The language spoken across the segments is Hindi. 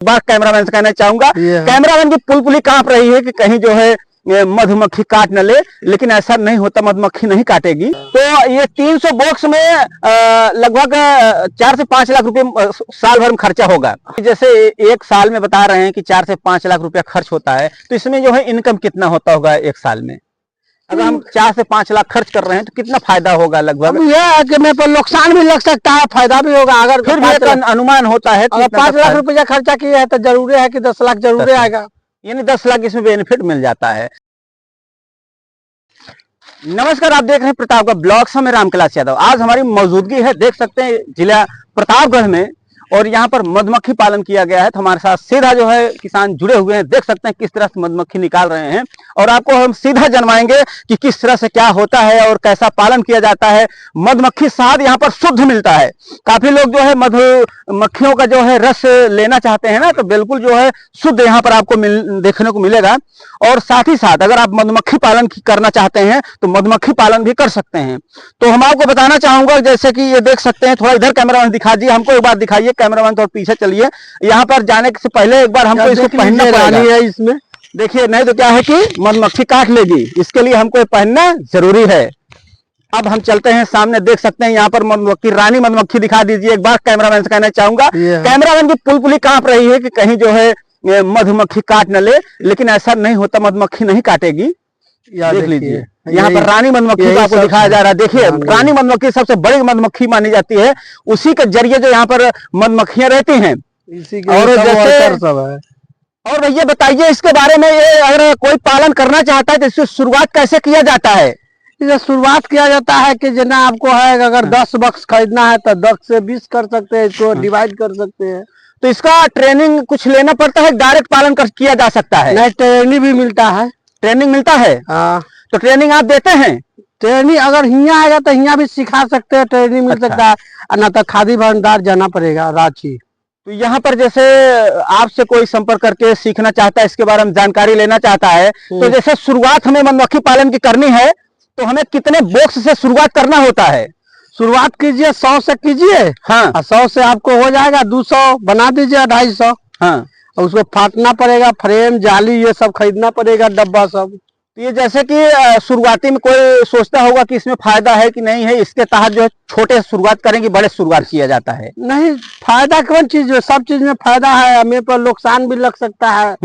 बार कैमरामैन से कहना चाहूंगा, कैमरामैन की पुलपुली कांप रही है कि कहीं जो है मधुमक्खी काट न ले, लेकिन ऐसा नहीं होता, मधुमक्खी नहीं काटेगी। तो ये 300 बॉक्स में लगभग 4 से 5 लाख रुपए साल भर में खर्चा होगा। जैसे एक साल में बता रहे हैं कि 4 से 5 लाख रुपया खर्च होता है, तो इसमें जो है इनकम कितना होता होगा एक साल में? अगर हम 4 से 5 लाख खर्च कर रहे हैं तो कितना फायदा होगा? लगभग यह है कि मेरे पर नुकसान भी लग सकता है, फायदा भी होगा। अगर फिर भी एक अनुमान होता है, अगर 5 लाख रुपया खर्चा किया है तो जरूरी है कि 10 लाख जरूर आएगा, यानी 10 लाख इसमें बेनिफिट मिल जाता है। नमस्कार, आप देख रहे हैं प्रतापगढ़ ब्लॉग्स में रामकैलाश यादव। आज हमारी मौजूदगी है, देख सकते हैं, जिला प्रतापगढ़ में, और यहाँ पर मधुमक्खी पालन किया गया है। तो हमारे साथ सीधा जो है किसान जुड़े हुए हैं, देख सकते हैं किस तरह से मधुमक्खी निकाल रहे हैं, और आपको हम सीधा जनवाएंगे कि किस तरह से क्या होता है और कैसा पालन किया जाता है। मधुमक्खी शहद यहाँ पर शुद्ध मिलता है। काफी लोग जो है मधुमक्खियों का जो है रस लेना चाहते हैं ना, तो बिल्कुल जो है शुद्ध यहाँ पर आपको देखने को मिलेगा। और साथ ही साथ अगर आप मधुमक्खी पालन करना चाहते हैं तो मधुमक्खी पालन भी कर सकते हैं। तो हम आपको बताना चाहूंगा, जैसे कि ये देख सकते हैं, थोड़ा इधर कैमरामैन दिखा दीजिए, हमको एक बार दिखाइए कैमरामैन, थोड़ा पीछे चलिए। यहाँ पर जाने से पहले एक बार हमको इसको पहनना पड़ेगा। इसमें देखिए, नहीं तो क्या है कि मधुमक्खी काट लेगी, इसके लिए हमको पहनना जरूरी है। अब हम चलते हैं सामने, देख सकते हैं यहाँ पर मधुमक्खी, रानी मधुमक्खी दिखा दीजिए एक बार कैमरामैन से कहना चाहूंगा। कैमरामैन की पुलपुली कांप रही है कि कहीं जो है मधुमक्खी काट न ले, लेकिन ऐसा नहीं होता, मधुमक्खी नहीं काटेगी। देख लीजिए, यहाँ पर रानी मधुमक्खी को आपको दिखाया जा रहा है। देखिए, रानी मधुमक्खी सबसे बड़ी मधुमक्खी मानी जाती है, उसी के जरिए जो यहाँ पर मधुमक्खियां रहती हैं। और जैसे और भैया बताइए इसके बारे में, ये अगर कोई पालन करना चाहता है तो इसकी शुरुआत कैसे किया जाता है? इसे शुरुआत किया जाता है कि जितना आपको है, अगर 10 बॉक्स खरीदना है तो 10 से 20 कर सकते हैं, इसको डिवाइड कर सकते हैं। तो इसका ट्रेनिंग कुछ लेना पड़ता है, डायरेक्ट पालन किया जा सकता है? नहीं, ट्रेनिंग भी मिलता है। ट्रेनिंग मिलता है? हाँ। तो ट्रेनिंग आप देते हैं? ट्रेनिंग अगर यहाँ आएगा तो यहाँ भी सिखा सकते हैं, ट्रेनिंग मिल सकता है, ना तो खादी भंडार जाना पड़ेगा रांची। तो यहाँ पर जैसे आपसे कोई संपर्क करके सीखना चाहता है, इसके बारे में जानकारी लेना चाहता है, तो जैसे शुरुआत हमें मधुमक्खी पालन की करनी है तो हमें कितने बॉक्स से शुरुआत करना होता है? शुरुआत कीजिए 100 से कीजिए। हाँ। 100 से आपको हो जाएगा 200 बना दीजिए, 250। हाँ। और उसको फाटना पड़ेगा, फ्रेम, जाली, ये सब खरीदना पड़ेगा, डब्बा सब। तो ये जैसे कि शुरुआती में कोई सोचता होगा कि इसमें फायदा है कि नहीं है, इसके तहत जो है छोटे शुरुआत करेंगे, बड़े शुरुआत किया जाता है? नहीं, फायदा कौन चीज है, सब चीज में फायदा है। हमें पर नुकसान भी लग सकता है,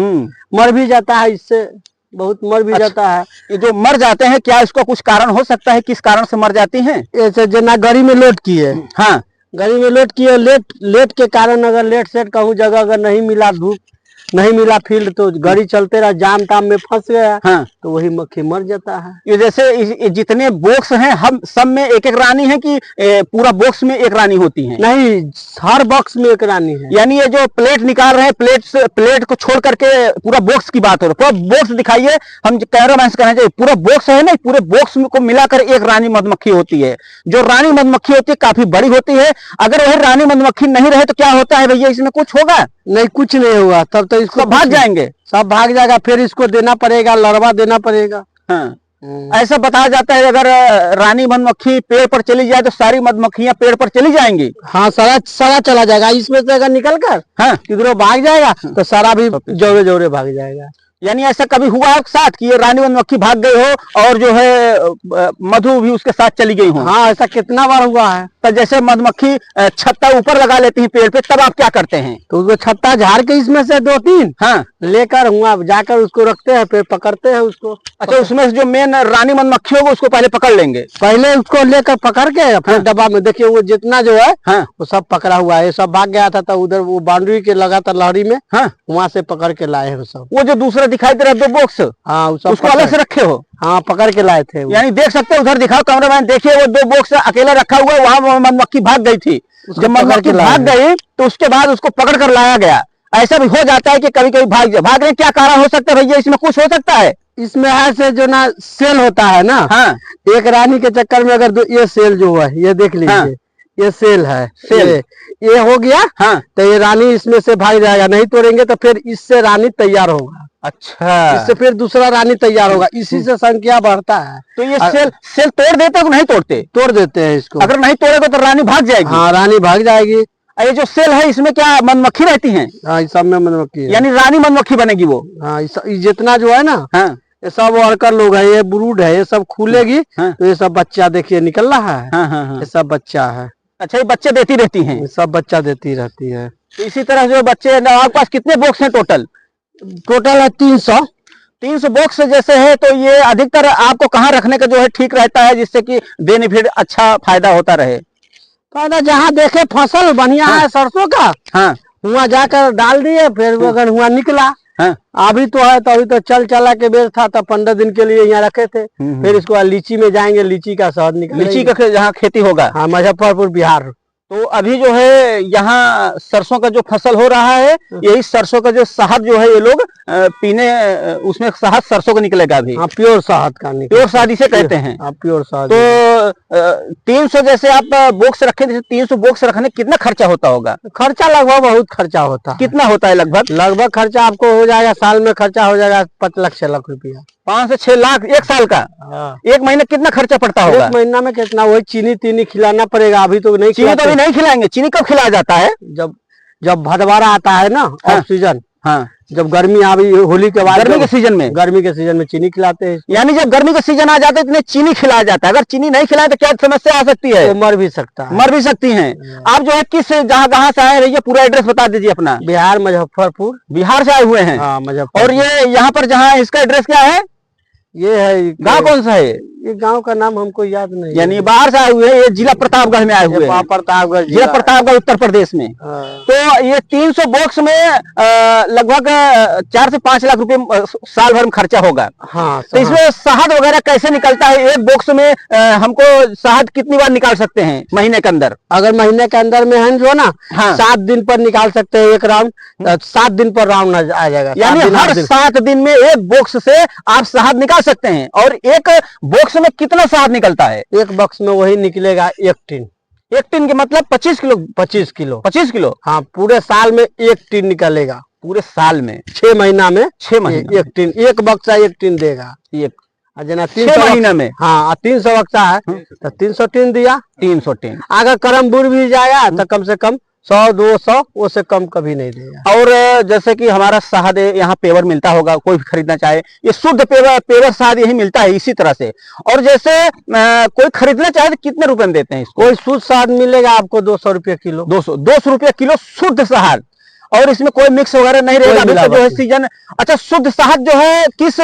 मर भी जाता है, इससे बहुत मर भी जाता है। ये जो मर जाते हैं, क्या इसका कुछ कारण हो सकता है? किस कारण से मर जाती हैं? ऐसे जना गड़ी में लोड किए। हाँ, गड़ी में लोड किए, लेट के कारण अगर लेट सेट कहूँ जगह अगर नहीं मिला, धूप नहीं मिला, फील्ड, तो गाड़ी चलते रहा, जाम ताम में फंस गया। हाँ। तो वही मक्खी मर जाता है। ये जैसे जितने बॉक्स हैं, हम सब में एक एक रानी है कि पूरा बॉक्स में एक रानी होती है? नहीं, हर बॉक्स में एक रानी है। यानी ये जो प्लेट निकाल रहे हैं, प्लेट को छोड़ करके पूरा बॉक्स की बात हो रही है। पूरा बॉक्स दिखाइए, हम कैमरामैन से कहना चाहिए, पूरा बॉक्स है ना, पूरे बॉक्स को मिलाकर एक रानी मधुमक्खी होती है। जो रानी मधुमक्खी होती है काफी बड़ी होती है। अगर वही रानी मधुमक्खी नहीं रहे तो क्या होता है भैया, इसमें कुछ होगा? नहीं, कुछ नहीं होगा। तब तो इसको भाग जाएंगे, सब भाग जाएगा, फिर इसको देना पड़ेगा, लड़वा देना पड़ेगा। हाँ। ऐसा बताया जाता है अगर रानी मधुमक्खी पेड़ पर चली जाए तो सारी मधुमक्खियां पेड़ पर चली जाएंगी? हाँ, सारा चला जाएगा। इसमें से अगर निकल कर हाँ किधरों भाग जाएगा तो सारा भी जोरे जोरे भाग जाएगा। यानी ऐसा कभी हुआ आपके साथ कि ये रानी मधुमक्खी भाग गई हो और जो है मधु भी उसके साथ चली गई हो? हाँ, ऐसा कितना बार हुआ है। तो जैसे मधुमक्खी छत्ता ऊपर लगा लेती है पेड़ पे, तब आप क्या करते हैं? तो उसको छत्ता झाड़ के इसमें से 2-3 हाँ लेकर वहाँ जाकर उसको रखते हैं, फिर पकड़ते हैं उसको। अच्छा, उसमें से जो मेन रानी मधुमक्खी होगी उसको पहले पकड़ लेंगे? पहले उसको लेकर पकड़ के फिर डब्बा में, देखिए वो जितना जो है वो सब पकड़ा हुआ है। सब भाग गया था तो उधर वो बाउंड्री के लगा था लहरी में, वहाँ से पकड़ के लाए हैं सब। वो जो दूसरा दिखाई दे रहा है 2 बॉक्स, हाँ, उसको अलग से रखे हो? हाँ, पकड़ के लाए थे। यानी देख सकते हैं, उधर दिखाओ कैमरामैन, देखिए वो 2 बॉक्स अकेला रखा हुआ है, वहां मधुमक्खी भाग गई थी। जब मधुमक्खी भाग गई तो उसके बाद उसको पकड़ कर लाया गया। ऐसा भी हो जाता है कि कभी कभी भाग रहे, क्या कारण हो सकता है भैया, इसमें कुछ हो सकता है? इसमें ऐसे जो ना सेल होता है ना, हाँ। एक रानी के चक्कर में अगर ये सेल जो है, ये देख लीजिए, ये सेल है, ये हो गया। हाँ। तो ये रानी इसमें से भाग जाएगा, नहीं तोड़ेंगे तो फिर इससे रानी तैयार होगा। अच्छा, इससे फिर दूसरा रानी तैयार होगा, इसी से संख्या बढ़ता है। तो ये सेल तोड़ देते हो नहीं तोड़ते? तोड़ देते हैं इसको। अगर नहीं तोड़ेगा तो रानी भाग जाएगी? हाँ, रानी भाग जाएगी। ये जो सेल है इसमें क्या मधुमक्खी रहती है? हाँ, इस सब में मधुमक्खी है। यानी रानी मधुमक्खी बनेगी वो? हाँ, जितना जो है ना, हाँ, ये सब वर्कर लोग है, ये ब्रूड है, ये सब खुलेगी। हाँ, तो ये सब बच्चा देखिए निकल रहा है। हाँ, हाँ, हाँ। ये सब बच्चा है। अच्छा, ये बच्चे देती रहती हैं? ये सब बच्चा देती रहती है। तो इसी तरह जो बच्चे आपके पास कितने बॉक्स हैं टोटल? टोटल है 300 बॉक्स जैसे है। तो ये अधिकतर आपको कहाँ रखने का जो है ठीक रहता है, जिससे कि बेनिफिट अच्छा फायदा होता रहे? फायदा जहाँ देखे फसल बढ़िया है सरसों का, हाँ, हुआ जाकर डाल दिए, फिर अगर हुआ निकला। हाँ, अभी तो है, तो अभी तो चला के बेर था, तो 15 दिन के लिए यहाँ रखे थे। फिर इसको लीची में जाएंगे, लीची का शहद निकल, लीची का जहाँ खेती होगा। हाँ, मुजफ्फरपुर बिहार। तो अभी जो है यहाँ सरसों का जो फसल हो रहा है, यही सरसों का जो शहद जो है ये लोग पीने, उसमें शहद सरसों का निकलेगा अभी। हाँ, प्योर शहद का निकलेगा। प्योर शहद इसे कहते हैं। हाँ, प्योर शहद। तो 300 जैसे आप बॉक्स रखे, जैसे 300 बॉक्स रखने कितना खर्चा होता होगा? खर्चा लगभग बहुत खर्चा होता है। कितना होता है लगभग? लगभग खर्चा आपको हो जाएगा, साल में खर्चा हो जाएगा 5 लाख 6 लाख रुपया। 5 से 6 लाख एक साल का? हाँ। एक महीने कितना खर्चा पड़ता होगा? एक महीना में कितना, वही चीनी खिलाना पड़ेगा। अभी तो नहीं, चीनी तो अभी नहीं खिलाएंगे। चीनी कब खिलाया जाता है? जब भदवारा आता है ना, ऑफ सीजन। हाँ, जब गर्मी अभी होली के बाद, गर्मी के सीजन में, गर्मी के सीजन में चीनी खिलाते हैं। यानी जब गर्मी का सीजन आ जाता है इतने चीनी खिलाया जाता है। अगर चीनी नहीं खिलाए तो क्या समस्या आ सकती है? तो मर भी सकता है। मर भी सकती हैं। आप जो है किस जहाँ कहाँ से आए रहिए, पूरा एड्रेस बता दीजिए अपना। बिहार, मुजफ्फरपुर। बिहार से आए हुए हैं? हाँ, मुजफ्फरपुर। और ये यहाँ पर जहाँ इसका एड्रेस क्या है? ये है गांव कौन सा है? ये गांव का नाम हमको याद नहीं। यानी बाहर से आए हुए हैं, ये जिला प्रतापगढ़ में आए हुए हैं। प्रतापगढ़, जिला प्रतापगढ़, उत्तर प्रदेश में। तो ये 300 बॉक्स में लगभग 4 से 5 लाख रुपए साल भर में खर्चा होगा। हाँ, तो इसमें शहद वगैरह कैसे निकलता है? एक बॉक्स में हमको शहद कितनी बार निकाल सकते हैं महीने के अंदर? अगर महीने के अंदर में है जो ना, हाँ, 7 दिन पर निकाल सकते हैं एक राउंड। 7 दिन पर राउंड आ जाएगा। यानी हर 7 दिन में एक बॉक्स से आप शहद निकाल सकते हैं। और एक बॉक्स में कितना शहद निकलता है? एक बॉक्स में वही निकलेगा 1 टिन। 1 टिन के मतलब 25 किलो? 25 किलो। 25 किलो? हाँ, पूरे साल में 1 टिन निकलेगा। पूरे साल में 6 महीना में 6 महीना 1 टिन, एक बक्सा 1 टिन देगा। एक जना 6 महीना में। हाँ, 300 बक्सा है तो 300 टिन दिया। 300 टिन। अगर करम बुर भी जाएगा तो कम से कम 100-200, उससे कम कभी नहीं देगा। और जैसे कि हमारा शहद यहाँ पेवर मिलता होगा, कोई भी खरीदना चाहे, ये शुद्ध पेवर शहद यही मिलता है इसी तरह से। और जैसे कोई खरीदना चाहे तो कितने रुपए में देते हैं इसको? कोई शुद्ध शहद मिलेगा आपको 200 रुपये किलो। 200 रुपये किलो शुद्ध शहद। और इसमें कोई मिक्स वगैरह नहीं रहेगा? अभी तो जो है सीजन। अच्छा, शुद्ध शहद जो है किस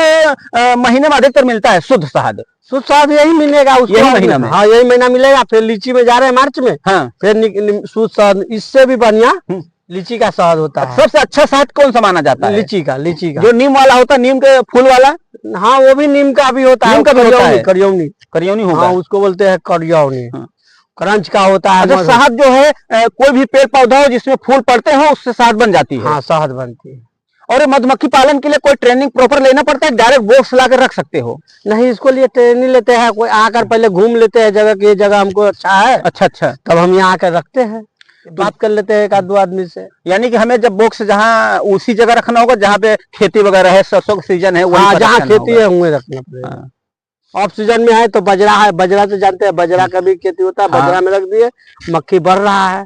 महीने में अधिकतर मिलता है? शुद्ध शहद शहद यही मिलेगा उसको, यही महीना में। हाँ, यही महीना मिलेगा। फिर लीची में जा रहे हैं मार्च में। हाँ, फिर शुद्ध शहद इससे भी बढ़िया लीची का शहद होता है। सबसे अच्छा शहद कौन सा माना जाता है? लीची का जो नीम वाला होता है, नीम के फूल वाला। हाँ, वो भी नीम का भी होता है। नीम का भी होता है। करियौनी होगा। हाँ, उसको बोलते हैं करियौनी। क्रंच का होता है। अच्छा, शहद जो है कोई भी पेड़ पौधा हो जिसमें फूल पड़ते हो उससे शहद बन जाती है? हाँ, शहद बनती है। और मधुमक्खी पालन के लिए कोई ट्रेनिंग प्रॉपर लेना पड़ता है? डायरेक्ट बॉक्स ला कर रख सकते हो? नहीं, इसको लिए ट्रेनिंग लेते हैं। कोई आकर पहले घूम लेते हैं जगह की, ये जगह हमको अच्छा है। अच्छा, तब हम यहाँ आकर रखते हैं, बात कर लेते हैं 1-2 आदमी से। यानी कि हमें जब बॉक्स जहाँ उसी जगह रखना होगा जहाँ पे खेती वगैरह है, सरसों का सीजन है, हाँ, जहाँ खेती है वहीं रखना पड़ेगा। ऑफ सीजन में है तो बजरा है, बजरा तो जानते हैं, बजरा का भी खेती होता है। बजरा में रख दिए, मक्खी बढ़ रहा है,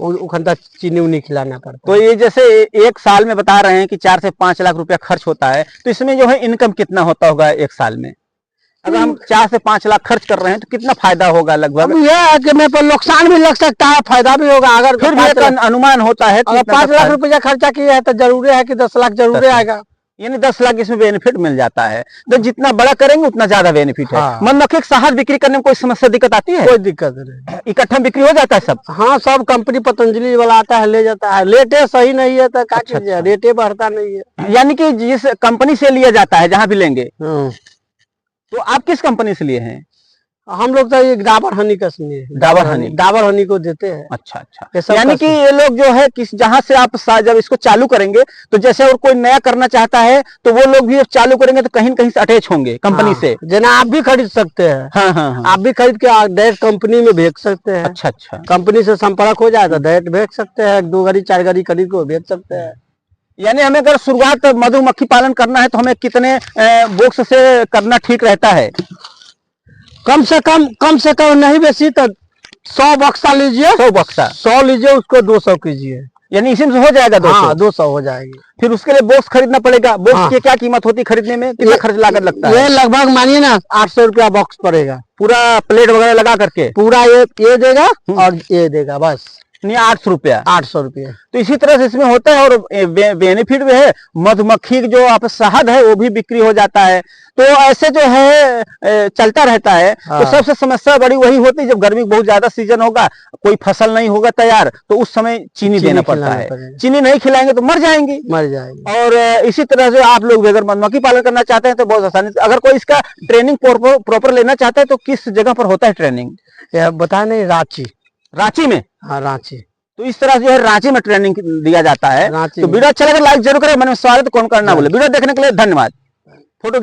उखंता चीनी उनी खिलाना पड़ता है। तो ये जैसे एक साल में बता रहे हैं कि 4 से 5 लाख रुपया खर्च होता है, तो इसमें जो है इनकम कितना होता होगा एक साल में? अगर हम 4 से 5 लाख खर्च कर रहे हैं तो कितना फायदा होगा लगभग? ये है कि मेरे पर नुकसान भी लग सकता है, फायदा भी होगा। अगर फिर भी एक अनुमान होता है। अगर 5 लाख रुपया खर्चा किया है तो जरूरी है कि 10 लाख जरूर आएगा। यानी 10 लाख इसमें बेनिफिट मिल जाता है। तो जितना बड़ा करेंगे उतना ज्यादा बेनिफिट है। हाँ। मधुमक्खी शहद बिक्री करने में कोई समस्या दिक्कत आती है? कोई दिक्कत नहीं, इकट्ठा बिक्री हो जाता है सब? हाँ, सब कंपनी पतंजलि वाला आता है, ले जाता है। रेटे सही नहीं है तो क्या कीजिए, रेटे बढ़ता नहीं है। यानी कि जिस कंपनी से लिया जाता है, जहां भी लेंगे, तो आप किस कंपनी से लिए हैं? हम लोग तो ये डाबर हनी का सुनिए, डाबर हनी को देते हैं। अच्छा। यानी कि ये लोग जो है किस जहां से आप जब इसको चालू करेंगे तो जैसे और कोई नया करना चाहता है तो वो लोग भी चालू करेंगे तो कहीं न कहीं से अटैच होंगे कंपनी से। जना आप भी खरीद सकते हैं। हाँ। आप भी खरीद के डायरेक्ट कंपनी में भेज सकते हैं। अच्छा। कंपनी से संपर्क हो जाए तो डायरेक्ट भेज सकते हैं, 2 गाड़ी 4 गाड़ी खरीद को भेज सकते हैं। यानी हमें अगर शुरुआत मधुमक्खी पालन करना है तो हमें कितने बॉक्स से करना ठीक रहता है? कम से कम नहीं बेसी तो 100 बक्सा लीजिए, 100 बक्सा, 100 लीजिए, उसको 200 कीजिए, यानी इसी में हो जाएगा 200। हाँ 200 हो जाएगी। फिर उसके लिए बॉक्स खरीदना पड़ेगा। बॉक्स हाँ। की क्या कीमत होती है खरीदने में, कितना खर्च लागत लगता ये है? लगभग मानिए ना 800 रुपया बॉक्स पड़ेगा, पूरा प्लेट वगैरह लगा करके पूरा ये देगा और ये देगा, बस नहीं 800 रुपया। 800 रुपया। तो इसी तरह से इसमें होता है। और बेनिफिट भी है, मधुमक्खी की जो आप शहद है वो भी बिक्री हो जाता है। तो ऐसे जो है चलता रहता है। हाँ। तो सबसे समस्या बड़ी वही होती है जब गर्मी बहुत ज्यादा सीजन होगा, कोई फसल नहीं होगा तैयार, तो उस समय चीनी देना पड़ता है। चीनी नहीं खिलाएंगे तो मर जाएंगी। और इसी तरह से आप लोग भी अगर मधुमक्खी पालन करना चाहते हैं तो बहुत आसानी से, अगर कोई इसका ट्रेनिंग प्रॉपर लेना चाहता है तो किस जगह पर होता है ट्रेनिंग? बता नहीं, रांची में। हाँ रांची। तो इस तरह जो है रांची में ट्रेनिंग दिया जाता है। तो वीडियो अच्छा लगे लाइक जरूर करें। मैंने स्वागत कौन करना बोले। वीडियो देखने के लिए धन्यवाद। फोटो